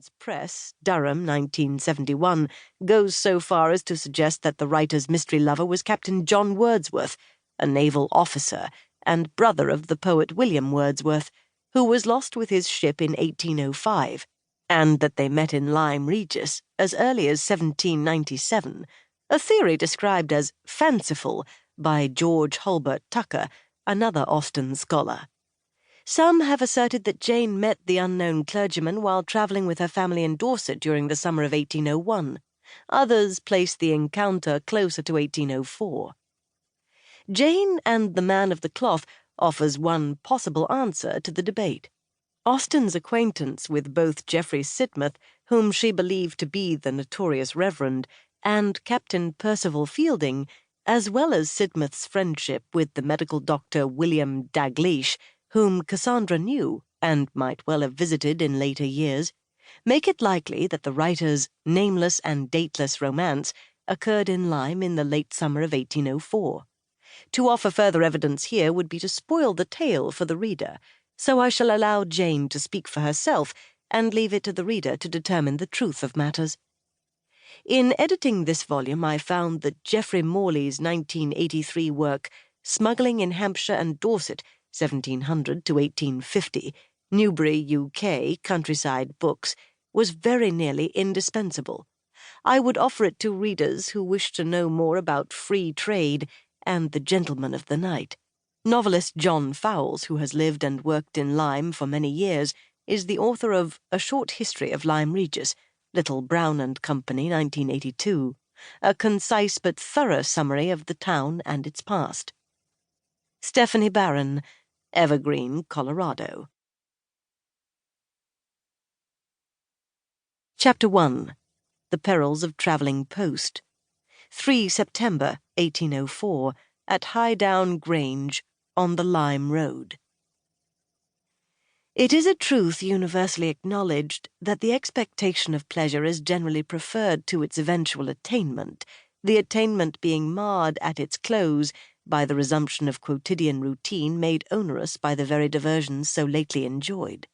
Reverend's Press, Durham, 1971, goes so far as to suggest that the writer's mystery lover was Captain John Wordsworth, a naval officer and brother of the poet William Wordsworth, who was lost with his ship in 1805, and that they met in Lyme Regis as early as 1797, a theory described as fanciful by George Hulbert Tucker, another Austen scholar. Some have asserted that Jane met the unknown clergyman while travelling with her family in Dorset during the summer of 1801. Others place the encounter closer to 1804. Jane and the Man of the Cloth offers one possible answer to the debate. Austen's acquaintance with both Geoffrey Sidmouth, whom she believed to be the notorious Reverend, and Captain Percival Fielding, as well as Sidmouth's friendship with the medical doctor William Dalgleish, whom Cassandra knew and might well have visited in later years, make it likely that the writer's nameless and dateless romance occurred in Lyme in the late summer of 1804. To offer further evidence here would be to spoil the tale for the reader, so I shall allow Jane to speak for herself and leave it to the reader to determine the truth of matters. In editing this volume, I found that Geoffrey Morley's 1983 work, Smuggling in Hampshire and Dorset, 1700 to 1850, Newbury, UK, Countryside Books, was very nearly indispensable. I would offer it to readers who wish to know more about free trade and the gentleman of the night. Novelist John Fowles, who has lived and worked in Lyme for many years, is the author of A Short History of Lyme Regis, Little Brown and Company, 1982, a concise but thorough summary of the town and its past. Stephanie Barron, Evergreen, Colorado. Chapter 1. The Perils of Travelling Post. 3 September 1804, at Highdown Grange, on the Lyme Road. It is a truth universally acknowledged that the expectation of pleasure is generally preferred to its eventual attainment, the attainment being marred at its close by the resumption of quotidian routine made onerous by the very diversions so lately enjoyed.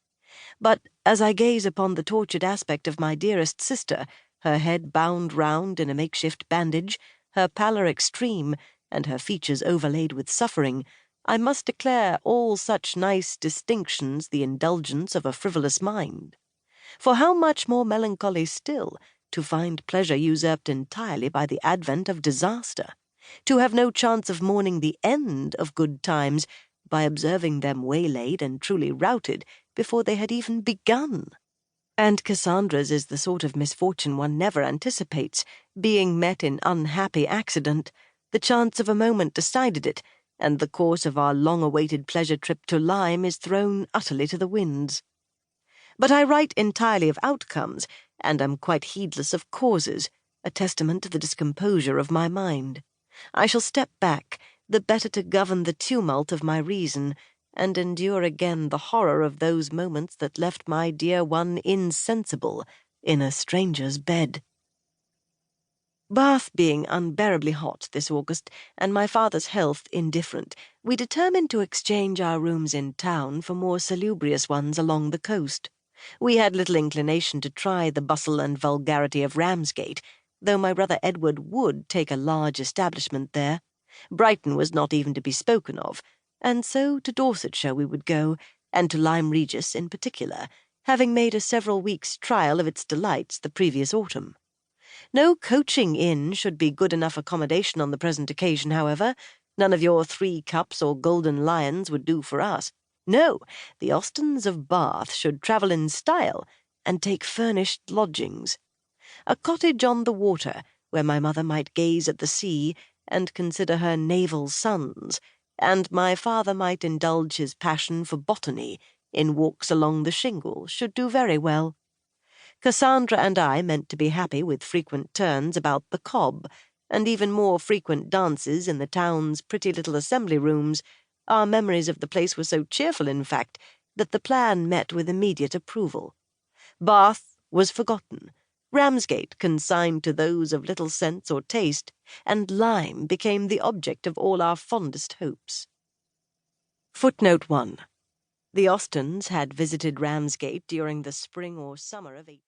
But as I gaze upon the tortured aspect of my dearest sister, her head bound round in a makeshift bandage, her pallor extreme, and her features overlaid with suffering, I must declare all such nice distinctions the indulgence of a frivolous mind. For how much more melancholy still to find pleasure usurped entirely by the advent of disaster, to have no chance of mourning the end of good times by observing them waylaid and truly routed before they had even begun. And Cassandra's is the sort of misfortune one never anticipates, being met in unhappy accident. The chance of a moment decided it, and the course of our long-awaited pleasure trip to Lyme is thrown utterly to the winds. But I write entirely of outcomes, and am quite heedless of causes, a testament to the discomposure of my mind. I shall step back, the better to govern the tumult of my reason, and endure again the horror of those moments that left my dear one insensible in a stranger's bed. Bath being unbearably hot this August, and my father's health indifferent, we determined to exchange our rooms in town for more salubrious ones along the coast. We had little inclination to try the bustle and vulgarity of Ramsgate, though my brother Edward would take a large establishment there. Brighton was not even to be spoken of, and so to Dorsetshire we would go, and to Lyme Regis in particular, having made a several weeks' trial of its delights the previous autumn. No coaching inn should be good enough accommodation on the present occasion, however. None of your 3 Cups or Golden Lions would do for us. No, the Austens of Bath should travel in style and take furnished lodgings. A cottage on the water, where my mother might gaze at the sea and consider her naval sons, and my father might indulge his passion for botany in walks along the shingle, should do very well. Cassandra and I meant to be happy with frequent turns about the Cobb, and even more frequent dances in the town's pretty little assembly rooms. Our memories of the place were so cheerful, in fact, that the plan met with immediate approval. Bath was forgotten, Ramsgate consigned to those of little sense or taste, and Lyme became the object of all our fondest hopes. Footnote 1. The Austens had visited Ramsgate during the spring or summer of